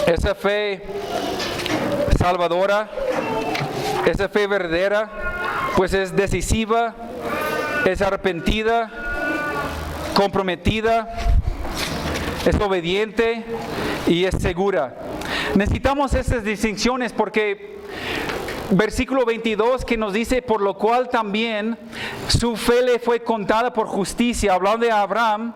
esa fe salvadora, esa fe verdadera, pues es decisiva, es arrepentida, comprometida, es obediente y es segura. Necesitamos esas distinciones porque versículo 22 que nos dice, por lo cual también su fe le fue contada por justicia, hablando de Abraham,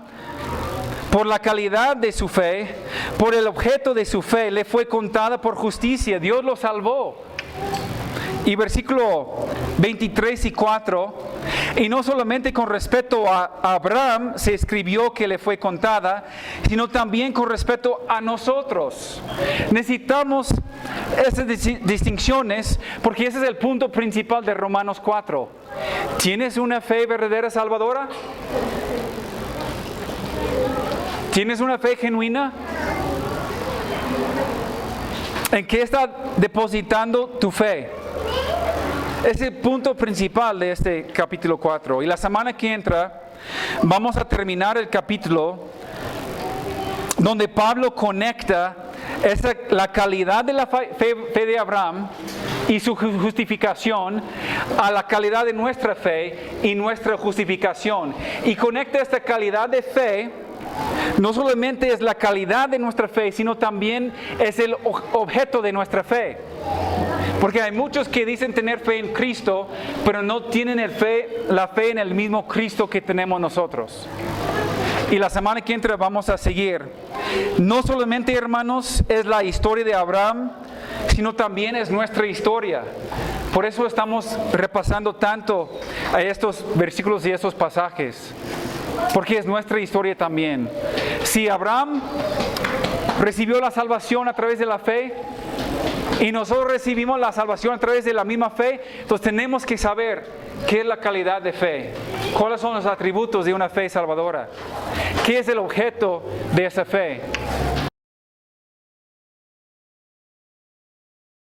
por la calidad de su fe, por el objeto de su fe, le fue contada por justicia. Dios lo salvó. Y versículo 23 y 4, y no solamente con respecto a Abraham se escribió que le fue contada, sino también con respecto a nosotros. Necesitamos esas distinciones porque ese es el punto principal de Romanos 4. ¿Tienes una fe verdadera salvadora? ¿Tienes una fe genuina? ¿En qué está depositando tu fe? Es el punto principal de este capítulo 4. Y la semana que entra vamos a terminar el capítulo donde Pablo conecta la calidad de la fe de Abraham y su justificación a la calidad de nuestra fe y nuestra justificación. Y conecta esta calidad de fe. No solamente es la calidad de nuestra fe, sino también es el objeto de nuestra fe. Porque hay muchos que dicen tener fe en Cristo, pero no tienen la fe en el mismo Cristo que tenemos nosotros. Y la semana que entra vamos a seguir. No solamente, hermanos, es la historia de Abraham, sino también es nuestra historia. Por eso estamos repasando tanto a estos versículos y estos pasajes. Porque es nuestra historia también. Si Abraham recibió la salvación a través de la fe y nosotros recibimos la salvación a través de la misma fe, entonces tenemos que saber qué es la calidad de fe, cuáles son los atributos de una fe salvadora, qué es el objeto de esa fe.